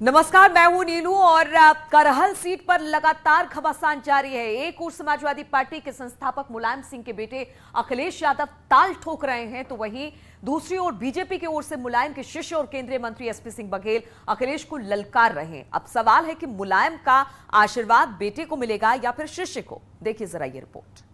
नमस्कार, मैं हूं नीलू और करहल सीट पर लगातार घमासान जारी है। एक ओर समाजवादी पार्टी के संस्थापक मुलायम सिंह के बेटे अखिलेश यादव ताल ठोक रहे हैं, तो वहीं दूसरी ओर बीजेपी की ओर से मुलायम के शिष्य और केंद्रीय मंत्री एसपी सिंह बघेल अखिलेश को ललकार रहे हैं। अब सवाल है कि मुलायम का आशीर्वाद बेटे को मिलेगा या फिर शिष्य को। देखिए जरा ये रिपोर्ट।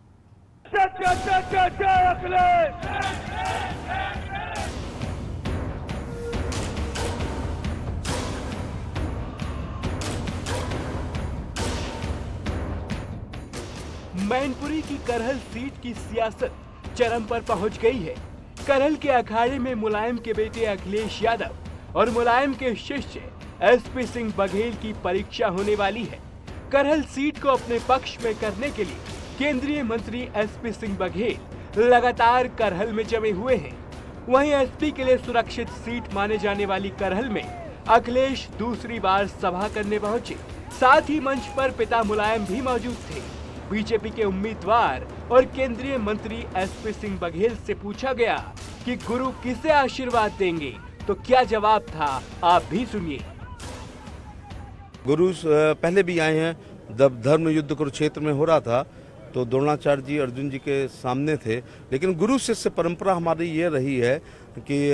मैनपुरी की करहल सीट की सियासत चरम पर पहुंच गई है। करहल के अखाड़े में मुलायम के बेटे अखिलेश यादव और मुलायम के शिष्य एसपी सिंह बघेल की परीक्षा होने वाली है। करहल सीट को अपने पक्ष में करने के लिए केंद्रीय मंत्री एसपी सिंह बघेल लगातार करहल में जमे हुए हैं। वहीं एसपी के लिए सुरक्षित सीट माने जाने वाली करहल में अखिलेश दूसरी बार सभा करने पहुंचे। साथ ही मंच पर पिता मुलायम भी मौजूद थे। बीजेपी के उम्मीदवार और केंद्रीय मंत्री एसपी सिंह बघेल से पूछा गया कि गुरु किसे आशीर्वाद देंगे, तो क्या जवाब था, आप भी सुनिए। गुरु पहले भी आए हैं, जब धर्म युद्ध कुरुक्षेत्र में हो रहा था तो द्रोणाचार्य जी अर्जुन जी के सामने थे। लेकिन गुरु शिष्य परंपरा हमारी ये रही है कि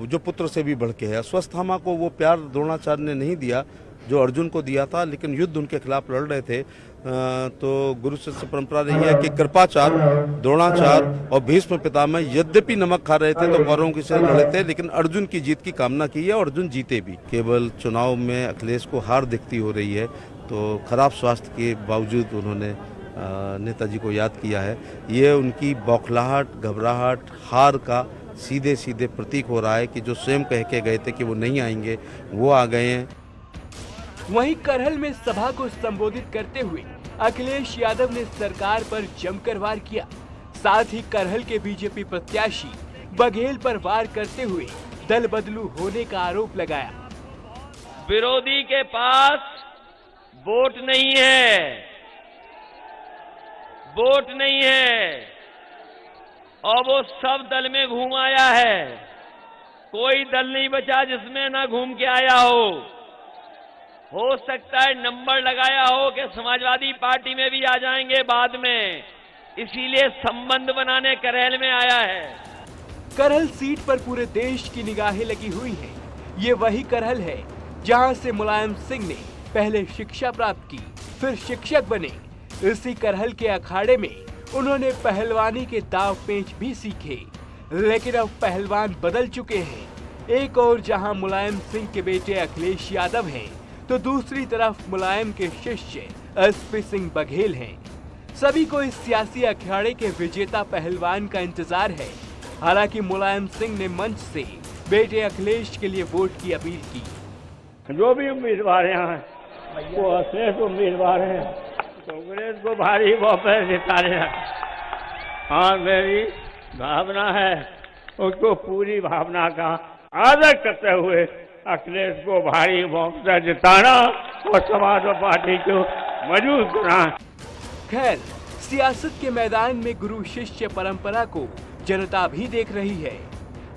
जो पुत्र से भी बढ़ के है। अश्वत्थामा को वो प्यार द्रोणाचार्य ने नहीं दिया जो अर्जुन को दिया था, लेकिन युद्ध उनके खिलाफ लड़ रहे थे। तो गुरु शिष्य परंपरा रही है कि कृपाचार्य, द्रोणाचार्य और भीष्म पितामह यद्यपि नमक खा रहे थे तो कौरवों की से लड़े थे, लेकिन अर्जुन की जीत की कामना की है और अर्जुन जीते भी। केवल चुनाव में अखिलेश को हार दिखती हो रही है, तो खराब स्वास्थ्य के बावजूद उन्होंने नेताजी को याद किया है। ये उनकी बौखलाहट, घबराहट, हार का सीधे सीधे प्रतीक हो रहा है कि जो स्वयं कह के गए थे कि वो नहीं आएंगे, वो आ गए हैं। वहीं करहल में सभा को संबोधित करते हुए अखिलेश यादव ने सरकार पर जमकर वार किया। साथ ही करहल के बीजेपी प्रत्याशी बघेल पर वार करते हुए दल बदलू होने का आरोप लगाया। विरोधी के पास वोट नहीं है, वोट नहीं है और वो सब दल में घूम आया है। कोई दल नहीं बचा जिसमें ना घूम के आया हो सकता है नंबर लगाया हो कि समाजवादी पार्टी में भी आ जाएंगे बाद में, इसीलिए संबंध बनाने करहल में आया है। करहल सीट पर पूरे देश की निगाहें लगी हुई हैं। ये वही करहल है जहां से मुलायम सिंह ने पहले शिक्षा प्राप्त की, फिर शिक्षक बने। इसी करहल के अखाड़े में उन्होंने पहलवानी के दाव पेंच भी सीखे, लेकिन अब पहलवान बदल चुके हैं। एक और जहां मुलायम सिंह के बेटे अखिलेश यादव हैं, तो दूसरी तरफ मुलायम के शिष्य एसपी सिंह बघेल हैं। सभी को इस सियासी अखाड़े के विजेता पहलवान का इंतजार है। हालांकि मुलायम सिंह ने मंच से बेटे अखिलेश के लिए वोट की अपील की। जो भी उम्मीदवार यहाँ हैं वो अखिलेश उम्मीदवार हैं, कांग्रेस को भारी बहुमत जिताने हाँ मेरी भावना है, उसको पूरी भावना का आदर करते हुए अखिलेश को भारी बहुमत जिताना और समाजवादी पार्टी को मजबूत करना। खैर, सियासत के मैदान में गुरु शिष्य परंपरा को जनता भी देख रही है।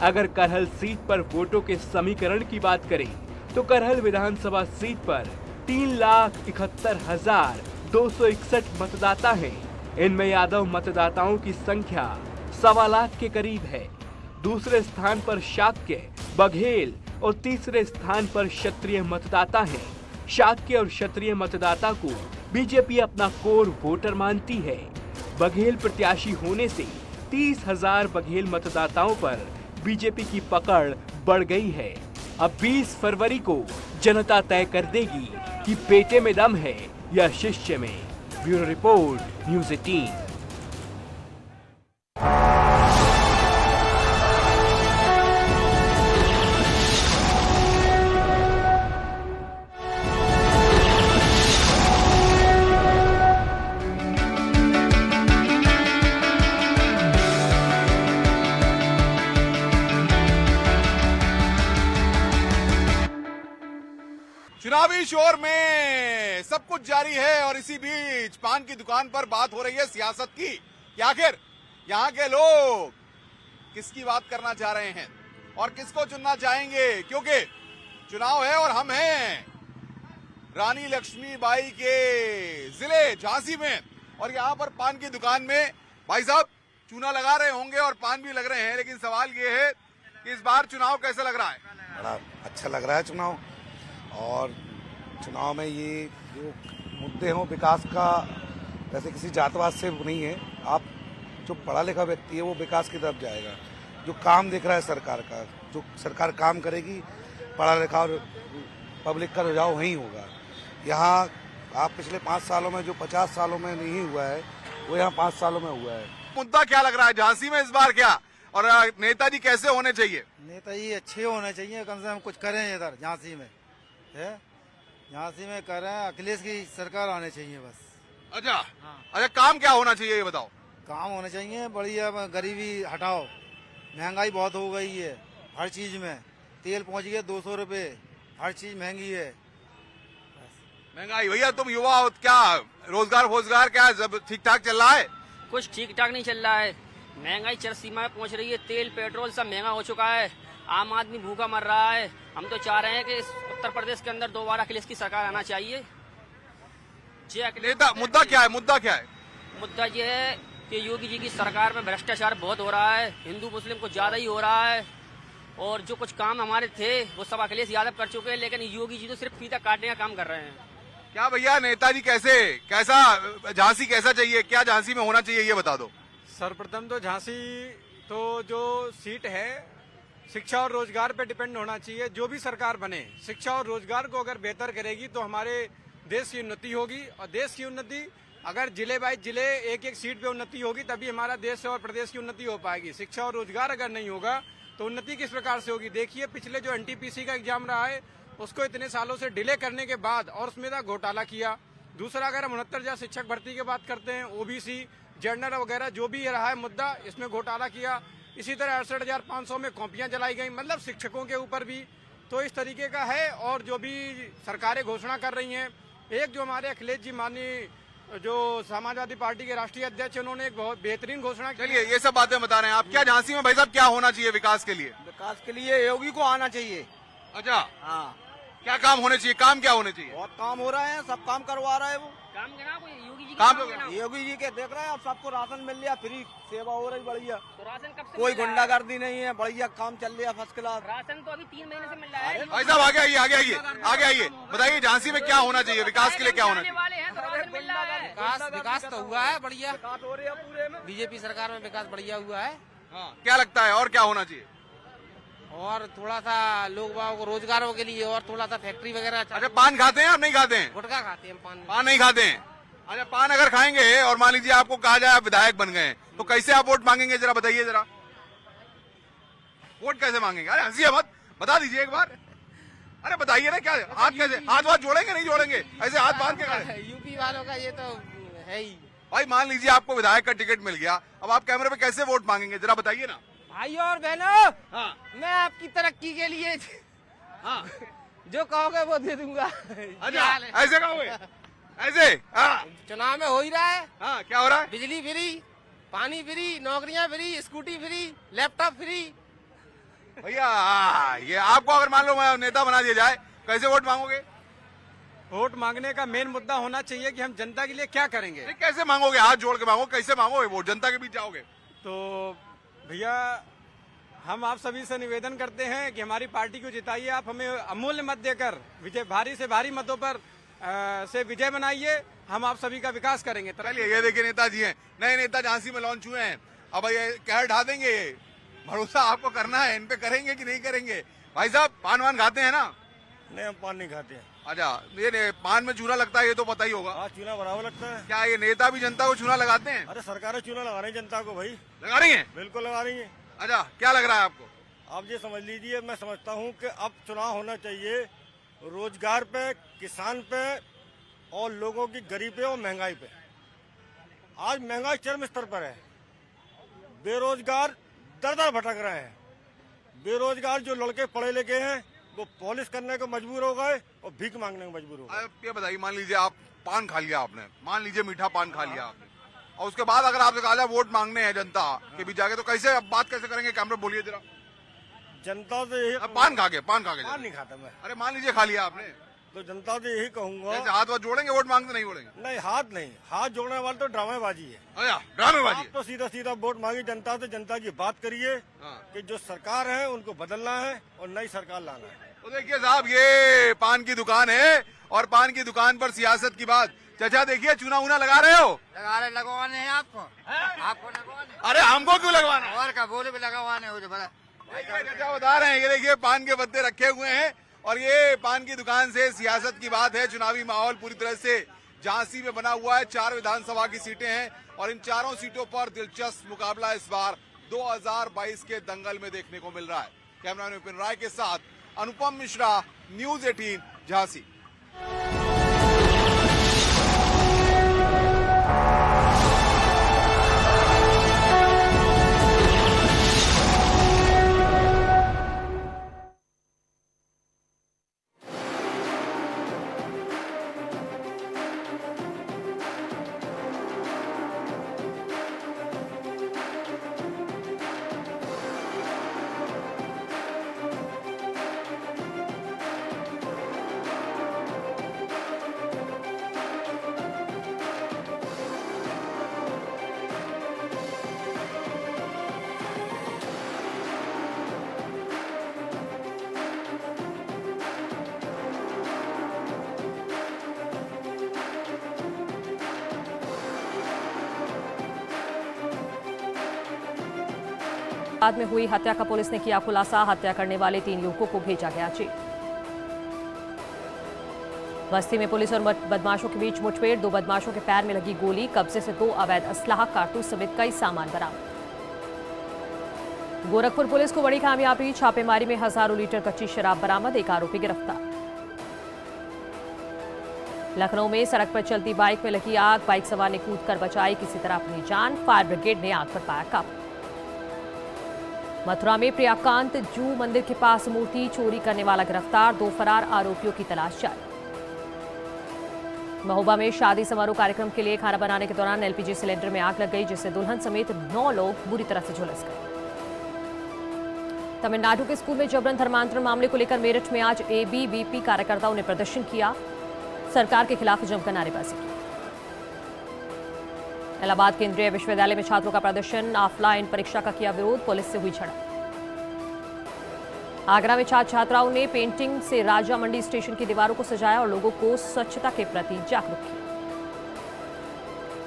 अगर करहल सीट पर वोटों के समीकरण की बात करें तो करहल विधानसभा सीट पर 3,71,261 मतदाता हैं। इनमें यादव मतदाताओं की संख्या 1.25 लाख के करीब है। दूसरे स्थान पर शाक्य, बघेल और तीसरे स्थान पर क्षत्रिय मतदाता हैं। शाक्य और क्षत्रिय मतदाता को बीजेपी अपना कोर वोटर मानती है। बघेल प्रत्याशी होने से 30,000 बघेल मतदाताओं पर बीजेपी की पकड़ बढ़ गई है। अब 20 फरवरी को जनता तय कर देगी कि बेटे में दम है या शिष्य में। Bureau report, news 18। चुनावी शोर में सब कुछ जारी है और इसी बीच पान की दुकान पर बात हो रही है सियासत की कि आखिर यहाँ के लोग किसकी बात करना चाह रहे हैं और किसको चुनना चाहेंगे, क्योंकि चुनाव है और हम हैं रानी लक्ष्मीबाई के जिले झांसी में, और यहाँ पर पान की दुकान में भाई साहब चूना लगा रहे होंगे और पान भी लग रहे हैं, लेकिन सवाल ये है कि इस बार चुनाव कैसा लग रहा है? बड़ा अच्छा लग रहा है चुनाव। और चुनाव में ये जो मुद्दे हों विकास का, वैसे किसी जातवाद से नहीं है। आप जो पढ़ा लिखा व्यक्ति है वो विकास की तरफ जाएगा। जो काम दिख रहा है सरकार का, जो सरकार काम करेगी, पढ़ा लिखा और पब्लिक का रुझाव वहीं होगा। यहाँ आप पिछले 5 सालों में जो 50 सालों में नहीं हुआ है वो यहाँ 5 सालों में हुआ है। मुद्दा क्या लग रहा है झांसी में इस बार क्या, और नेताजी कैसे होने चाहिए? नेताजी अच्छे होने चाहिए, कम से कम कुछ करें इधर झांसी में है, झांसी में करें। अखिलेश की सरकार आने चाहिए बस। अच्छा अच्छा, काम क्या होना चाहिए ये बताओ? काम होने चाहिए बढ़िया, गरीबी हटाओ, महंगाई बहुत हो गई है हर चीज में। तेल पहुंच गया 200 रुपए, हर चीज महंगी है। महंगाई भैया, तुम युवा हो, क्या रोजगार क्या जब ठीक ठाक चल रहा है? कुछ ठीक ठाक नहीं चल रहा है, महंगाई चरम सीमा में पहुंच रही है। तेल पेट्रोल सब महंगा हो चुका है, आम आदमी भूखा मर रहा है। हम तो चाह रहे हैं कि इस उत्तर प्रदेश के अंदर दोबारा अखिलेश की सरकार आना चाहिए। नेता मुद्दा क्या है? मुद्दा ये है कि योगी जी की सरकार में भ्रष्टाचार बहुत हो रहा है, हिंदू मुस्लिम को ज्यादा ही हो रहा है, और जो कुछ काम हमारे थे वो सब अखिलेश यादव कर चुके हैं, लेकिन योगी जी तो सिर्फ फीता काटने का काम कर रहे हैं। क्या भैया, नेताजी कैसा झांसी कैसा चाहिए, क्या झांसी में होना चाहिए ये बता दो? सर्वप्रथम तो झांसी तो जो सीट है शिक्षा और रोजगार पे डिपेंड होना चाहिए। जो भी सरकार बने शिक्षा और रोजगार को अगर बेहतर करेगी तो हमारे देश की उन्नति होगी, और देश की उन्नति अगर जिले बाई जिले एक एक सीट पे उन्नति होगी तभी हमारा देश और प्रदेश की उन्नति हो पाएगी। शिक्षा और रोजगार अगर नहीं होगा तो उन्नति किस प्रकार से होगी? देखिए पिछले जो एनटीपीसी का एग्जाम रहा है उसको इतने सालों से डिले करने के बाद और उसमें घोटाला किया। दूसरा, अगर हम 69,000 शिक्षक भर्ती की बात करते हैं, ओबीसी जनरल वगैरह जो भी रहा है मुद्दा, इसमें घोटाला किया। इसी तरह 68,500 में कॉपियां जलाई गई, मतलब शिक्षकों के ऊपर भी। तो इस तरीके का है, और जो भी सरकारें घोषणा कर रही हैं, एक जो हमारे अखिलेश जी माननीय जो समाजवादी पार्टी के राष्ट्रीय अध्यक्ष, उन्होंने एक बहुत बेहतरीन घोषणा की। चलिए ये सब बातें बता रहे हैं आप, क्या झांसी में भाई साहब क्या होना चाहिए विकास के लिए? विकास के लिए योगी को आना चाहिए। अच्छा, हाँ, क्या काम होने चाहिए? काम क्या होने चाहिए? बहुत काम हो रहा है, सब काम करवा रहा है वो। काम गिना कोई योगी जी काम योगी जी के देख रहे हैं, अब सबको राशन मिल रहा, फ्री सेवा हो रही बढ़िया। तो राशन कब से कोई गुंडागर्दी नहीं है, बढ़िया काम चल रहा है, फर्स्ट क्लास। राशन तो अभी 3 महीने से मिल रहा है। भाई साहब आगे आइए, बताइए झांसी में क्या होना चाहिए, विकास के लिए क्या होना चाहिए? वाले हैं तो राशन मिल रहा है। विकास तो हुआ है बढ़िया, विकास हो रही है पूरे में। बीजेपी सरकार में विकास बढ़िया हुआ है। क्या लगता है और क्या होना चाहिए? और थोड़ा सा लोग बागों को रोजगारों के लिए, और थोड़ा सा फैक्ट्री वगैरह। अच्छा, पान खाते हैं आप? नहीं खाते हैं? गुटखा खाते हैं, पान नहीं खाते हैं। अच्छा, पान अगर खाएंगे और मान लीजिए आपको कहा जाए आप विधायक बन गए तो कैसे आप वोट मांगेंगे, जरा बताइए जरा, वोट कैसे मांगेंगे? अरे हंसिए मत, बता दीजिए एक बार। अरे बताइए ना, क्या हाथ कैसे, हाथ जोड़ेंगे नहीं जोड़ेंगे, ऐसे हाथ बांध के? यूपी वालों का ये तो है ही भाई। मान लीजिए आपको विधायक का टिकट मिल गया, अब आप कैमरे पे कैसे वोट मांगेंगे, जरा बताइए ना। भाई और बहनों, हाँ मैं आपकी तरक्की के लिए हाँ, जो कहोगे वो दे दूंगा। अच्छा ऐसे कहोगे? ऐसे? हाँ, चुनाव में हो ही रहा है। हाँ, क्या हो रहा है? बिजली फ्री, पानी फ्री, नौकरियां free, scooty free, laptop free. भैया ये आपको अगर मान लो मैं नेता बना दिया जाए, कैसे वोट मांगोगे? वोट मांगने का मेन मुद्दा होना चाहिए कि हम जनता के लिए क्या करेंगे। नहीं, कैसे मांगोगे? हाथ जोड़ के मांगो, कैसे मांगोगे वोट? जनता के बीच जाओगे तो भैया हम आप सभी से निवेदन करते हैं कि हमारी पार्टी को जिताइए, आप हमें अमूल्य मत देकर विजय, भारी से भारी मतों पर से विजय बनाइए, हम आप सभी का विकास करेंगे। चलिए ये देखिए नेताजी हैं, नए नेता झांसी में लॉन्च हुए हैं, अब ये कहर ढा देंगे, ये भरोसा आपको करना है, इन पे करेंगे कि नहीं करेंगे? भाई साहब पान वान खाते हैं ना? नहीं, हम पान नहीं खाते हैं। अच्छा, ये पान में चूना लगता है, ये तो पता ही होगा। हाँ, चूना बराबर लगता है। क्या ये नेता भी जनता को चूना लगाते हैं? अरे सरकारें चूना लगा रही है जनता को भाई। लगा रही है? बिल्कुल लगा रही है। अच्छा, क्या लग रहा है आपको? आप ये समझ लीजिए, मैं समझता हूँ कि अब चुनाव होना चाहिए रोजगार पे, किसान पे, और लोगों की गरीबी और महंगाई पे। आज महंगाई चरम स्तर पर है, बेरोजगार दर दर भटक रहे हैं। बेरोजगार जो लड़के पढ़े लिखे हैं वो पॉलिश करने को मजबूर हो गए और भीख मांगने को मजबूर हो गए। आप ये बताइए, मान लीजिए आप पान खा लिया आपने, मान लीजिए मीठा पान खा लिया आपने, और उसके बाद अगर आपसे कहा जाए वोट मांगने हैं जनता के बीच जाके, तो कैसे अब बात कैसे करेंगे? कैमरा बोलिए जरा। जनता से यही पान खा के पान नहीं खाता मैं। अरे मान लीजिए खा लिया आपने, तो जनता से यही कहूंगा, ऐसे हाथ वाथ जोड़ेंगे वोट मांगते नहीं बोलेंगे? नहीं हाथ नहीं, हाथ जोड़ने वाले तो ड्रामेबाजी है। अच्छा ड्रामेबाजी। आप तो सीधा सीधा वोट मांगी जनता से, जनता की बात करिए कि जो सरकार है उनको बदलना है और नई सरकार लाना है। तो देखिए साहब, ये पान की दुकान है और पान की दुकान पर सियासत की बात। चाचा देखिए, चूना ऊना लगा रहे हो? लगवाने हैं आपको लगवाने। अरे हमको क्यों लगवाना? और का बोले भी लगवाने हो बड़ा। चाचा बता रहे हैं, ये देखिए पान के पत्ते रखे हुए हैं और ये पान की दुकान से सियासत की बात है। चुनावी माहौल पूरी तरह से झांसी में बना हुआ है। 4 विधानसभा की सीटें हैं और इन चारों सीटों पर दिलचस्प मुकाबला इस बार 2022 के दंगल में देखने को मिल रहा है। कैमरामैन विपिन राय के साथ अनुपम मिश्रा, न्यूज 18 झांसी। बाद में हुई हत्या का पुलिस ने किया खुलासा। हत्या करने वाले 3 युवकों को भेजा गया जेल। बस्ती में पुलिस और बदमाशों के बीच मुठभेड़। 2 बदमाशों के पैर में लगी गोली। कब्जे से 2 अवैध असलाह, कारतूस समेत कई सामान बरामद। गोरखपुर पुलिस को बड़ी कामयाबी। छापेमारी में हजारों लीटर कच्ची शराब बरामद। 1 आरोपी गिरफ्तार। लखनऊ में सड़क पर चलती बाइक में लगी आग। बाइक सवार ने कूदकर बचाई किसी तरह अपनी जान। फायर ब्रिगेड ने आग पर पाया काबू। मथुरा में प्रियाकांत जू मंदिर के पास मूर्ति चोरी करने वाला गिरफ्तार। 2 फरार आरोपियों की तलाश जारी। महोबा में शादी समारोह कार्यक्रम के लिए खाना बनाने के दौरान एलपीजी सिलेंडर में आग लग गई, जिससे दुल्हन समेत 9 लोग बुरी तरह से झुलस गए। तमिलनाडु के स्कूल में जबरन धर्मांतरण मामले को लेकर मेरठ में आज एबीवीपी कार्यकर्ताओं ने प्रदर्शन किया। सरकार के खिलाफ जमकर नारेबाजी की। इलाहाबाद केंद्रीय विश्वविद्यालय में छात्रों का प्रदर्शन। ऑफलाइन परीक्षा का किया विरोध। पुलिस से हुई झड़प। आगरा में छात्र छात्राओं ने पेंटिंग से राजा मंडी स्टेशन की दीवारों को सजाया और लोगों को स्वच्छता के प्रति जागरूक किया।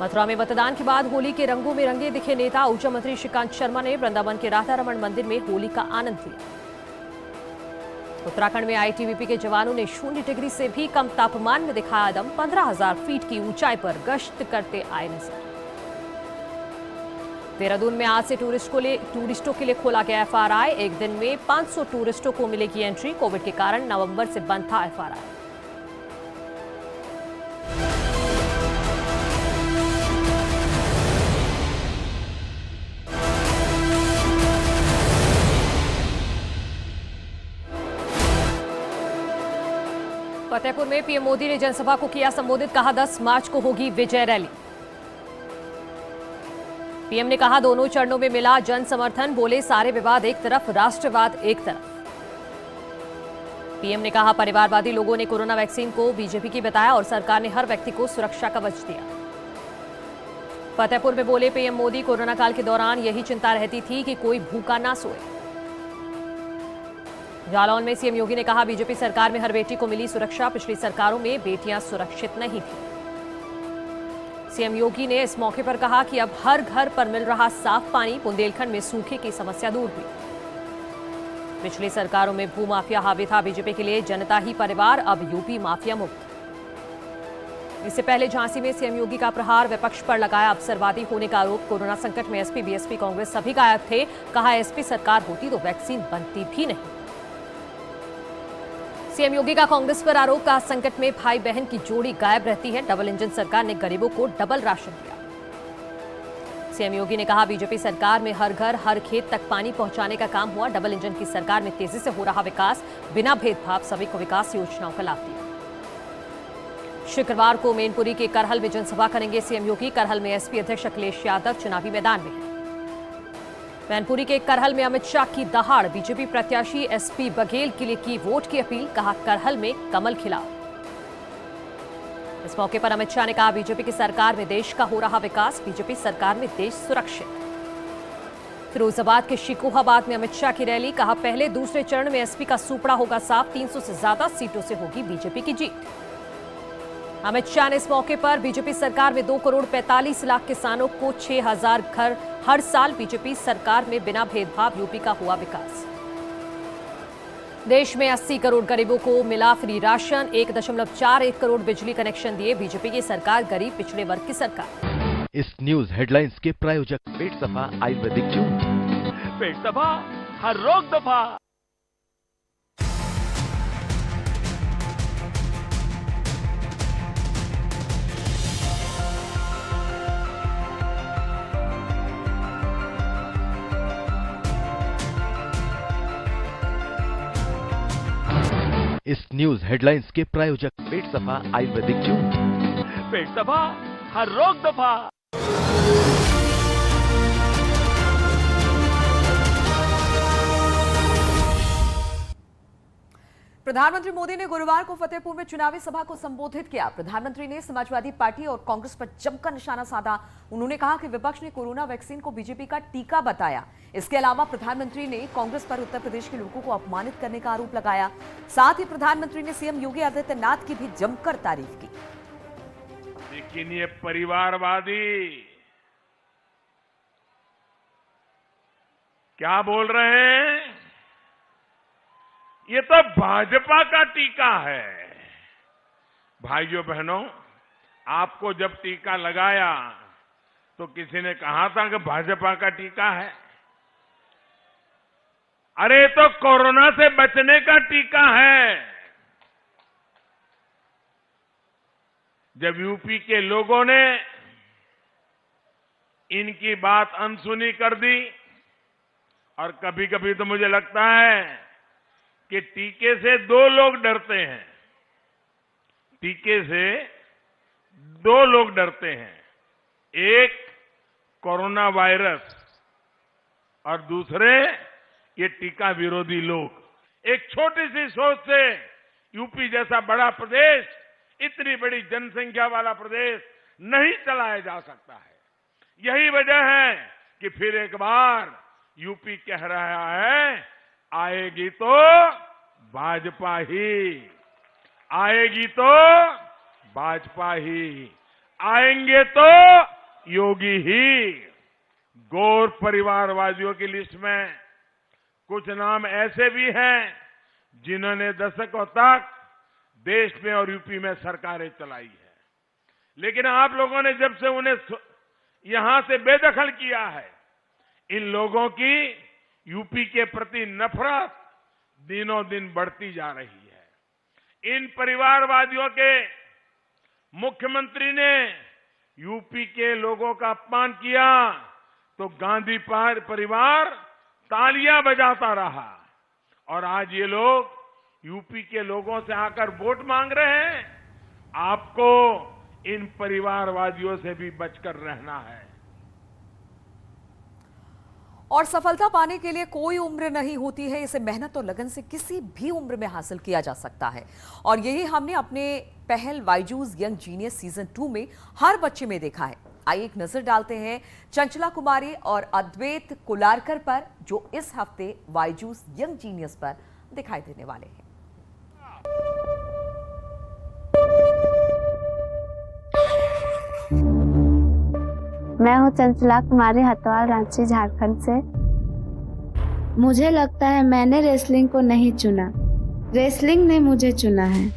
मथुरा में मतदान के बाद होली के रंगों में रंगे दिखे नेता। ऊर्जा मंत्री श्रीकांत शर्मा ने वृंदावन के राधा रमण मंदिर में होली का आनंद लिया। उत्तराखंड में आईटीबीपी के जवानों ने 0 डिग्री से भी कम तापमान में दिखाया दम। 15,000 फीट की ऊंचाई पर गश्त करते आए नजर। देहरादून में आज से टूरिस्टों के लिए खोला गया एफआरआई। एक दिन में 500 टूरिस्टों को मिलेगी एंट्री। कोविड के कारण नवंबर से बंद था एफआरआई। फतेहपुर में पीएम मोदी ने जनसभा को किया संबोधित। कहा 10 मार्च को होगी विजय रैली। पीएम ने कहा दोनों चरणों में मिला जन समर्थन। बोले सारे विवाद एक तरफ, राष्ट्रवाद एक तरफ। पीएम ने कहा परिवारवादी लोगों ने कोरोना वैक्सीन को बीजेपी की बताया और सरकार ने हर व्यक्ति को सुरक्षा कवच दिया। फतेहपुर में बोले पीएम मोदी कोरोना काल के दौरान यही चिंता रहती थी कि कोई भूखा ना सोए। जालौन में सीएम योगी ने कहा बीजेपी सरकार में हर बेटी को मिली सुरक्षा। पिछली सरकारों में बेटियां सुरक्षित नहीं थी। सीएम योगी ने इस मौके पर कहा कि अब हर घर पर मिल रहा साफ पानी। बुंदेलखंड में सूखे की समस्या दूर हुई। पिछली सरकारों में भूमाफिया हावी था। बीजेपी के लिए जनता ही परिवार, अब यूपी माफिया मुक्त। इससे पहले झांसी में सीएम योगी का प्रहार। विपक्ष पर लगाया अवसरवादी होने का आरोप। कोरोना संकट में एसपी, बीएसपी, कांग्रेस सभी गायब थे। कहा एसपी सरकार होती तो वैक्सीन बनती भी नहीं। सीएम योगी का कांग्रेस पर आरोप। कहा संकट में भाई बहन की जोड़ी गायब रहती है। डबल इंजन सरकार ने गरीबों को डबल राशन दिया। सीएम योगी ने कहा बीजेपी सरकार में हर घर हर खेत तक पानी पहुंचाने का काम हुआ। डबल इंजन की सरकार में तेजी से हो रहा विकास। बिना भेदभाव सभी को विकास योजनाओं का लाभ दिया। शुक्रवार को मैनपुरी के करहल में जनसभा करेंगे सीएम योगी। करहल में एसपी अध्यक्ष अखिलेश यादव चुनावी मैदान में हैं। मैनपुरी के करहल में अमित शाह की दहाड़। बीजेपी प्रत्याशी एसपी बघेल के लिए की वोट की अपील, कहा करहल में कमल खिला। इस मौके पर अमित शाह ने कहा बीजेपी की सरकार में देश का हो रहा विकास, बीजेपी सरकार में देश सुरक्षित। फिरोजाबाद के शिकोहाबाद में अमित शाह की रैली, कहा पहले दूसरे चरण में एसपी का सूपड़ा होगा साफ, 300 से ज्यादा सीटों से होगी बीजेपी की जीत। अमित शाह ने इस मौके पर बीजेपी सरकार में 2 करोड़ 45 लाख किसानों को 6000 घर हर साल, बीजेपी सरकार में बिना भेदभाव यूपी का हुआ विकास। देश में 80 करोड़ गरीबों को मिला फ्री राशन, 1.41 करोड़ बिजली कनेक्शन दिए, बीजेपी की सरकार गरीब पिछड़े वर्ग की सरकार। इस न्यूज हेडलाइंस के प्रायोजक पेट सफा आयुर्वेदिक जूस, पेट सफा हर रोग दफा। इस न्यूज हेडलाइंस के प्रायोजक पेट सफा आयुर्वेदिक जूस, पेट सफा हर रोग दफा। प्रधानमंत्री मोदी ने गुरुवार को फतेहपुर में चुनावी सभा को संबोधित किया। प्रधानमंत्री ने समाजवादी पार्टी और कांग्रेस पर जमकर निशाना साधा। उन्होंने कहा कि विपक्ष ने कोरोना वैक्सीन को बीजेपी का टीका बताया। इसके अलावा प्रधानमंत्री ने कांग्रेस पर उत्तर प्रदेश के लोगों को अपमानित करने का आरोप लगाया। साथ ही प्रधानमंत्री ने सीएम योगी आदित्यनाथ की भी जमकर तारीफ की। लेकिन ये परिवारवादी क्या बोल रहे हैं? ये तो भाजपा का टीका है। भाइयों बहनों, आपको जब टीका लगाया तो किसी ने कहा था कि भाजपा का टीका है? अरे तो कोरोना से बचने का टीका है। जब यूपी के लोगों ने इनकी बात अनसुनी कर दी, और कभी कभी तो मुझे लगता है कि टीके से 2 लोग डरते हैं। टीके से 2 लोग डरते हैं, एक कोरोना वायरस और दूसरे ये टीका विरोधी लोग। एक छोटी सी सोच से यूपी जैसा बड़ा प्रदेश, इतनी बड़ी जनसंख्या वाला प्रदेश नहीं चलाया जा सकता है। यही वजह है कि फिर एक बार यूपी कह रहा है, आएगी तो भाजपा ही, आएगी तो भाजपा ही, आएंगे तो योगी ही। गौर परिवारवादियों की लिस्ट में कुछ नाम ऐसे भी हैं जिन्होंने दशकों तक देश में और यूपी में सरकारें चलाई है, लेकिन आप लोगों ने जब से उन्हें यहां से बेदखल किया है, इन लोगों की यूपी के प्रति नफरत दिनों दिन बढ़ती जा रही है। इन परिवारवादियों के मुख्यमंत्री ने यूपी के लोगों का अपमान किया तो गांधी परिवार तालियां बजाता रहा, और आज ये लोग यूपी के लोगों से आकर वोट मांग रहे हैं। आपको इन परिवारवादियों से भी बचकर रहना है। और सफलता पाने के लिए कोई उम्र नहीं होती है, इसे मेहनत और लगन से किसी भी उम्र में हासिल किया जा सकता है। और यही हमने अपने पहल बायजूस यंग जीनियस सीजन 2 में हर बच्चे में देखा है। आइए एक नजर डालते हैं चंचला कुमारी और अद्वैत कुलारकर पर, जो इस हफ्ते बायजूस यंग जीनियस पर दिखाई देने वाले हैं। मैं हूँ चंचला कुमारी, हथवाल, रांची, झारखंड से। मुझे लगता है मैंने रेसलिंग को नहीं चुना, रेसलिंग ने मुझे चुना है,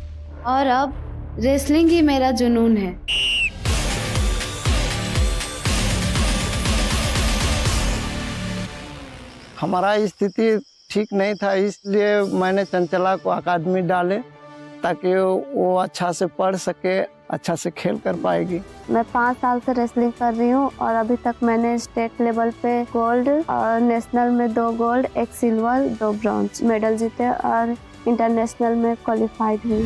और अब रेसलिंग ही मेरा जुनून है। हमारा स्थिति ठीक नहीं था, इसलिए मैंने चंचला को अकादमी डाले ताकि वो अच्छा से पढ़ सके, अच्छा से खेल कर पाएगी। मैं 5 साल से रेसलिंग कर रही हूँ और अभी तक मैंने स्टेट लेवल पे गोल्ड और नेशनल में 2 गोल्ड, 1 सिल्वर, 2 ब्रॉन्ज मेडल जीते और इंटरनेशनल में क्वालिफाइड हुई।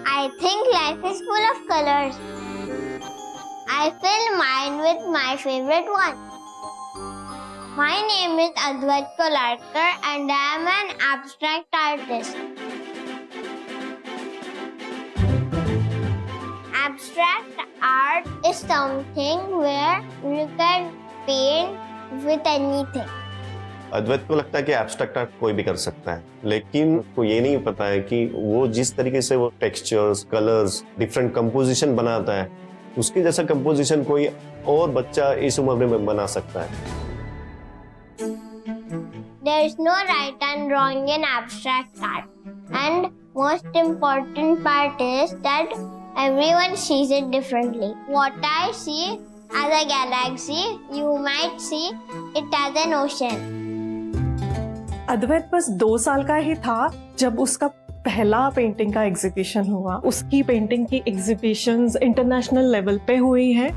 I think life is full of colors. I I fill mine with my favorite one. My name is Advait Kolarkar and I am an abstract artist. Abstract art is something where you can paint with anything. अद्वैत को लगता है कि abstract art कोई भी कर सकता है, लेकिन उसको ये नहीं पता है कि वो जिस तरीके से वो टेक्सचर्स, कलर्स, डिफरेंट कंपोजिशन बनाता है, उसके जैसा कंपोजिशन कोई और बच्चा इस उम्र में बना सकता है। There is no right and wrong in abstract art. And most important part is that everyone sees it differently. What I see as a galaxy, you might see it as an ocean. अद्वैत बस 2 साल का ही था जब उसका पहला painting का exhibition हुआ। उसकी पेंटिंग की एग्जीबिशंस इंटरनेशनल लेवल पे हुई है।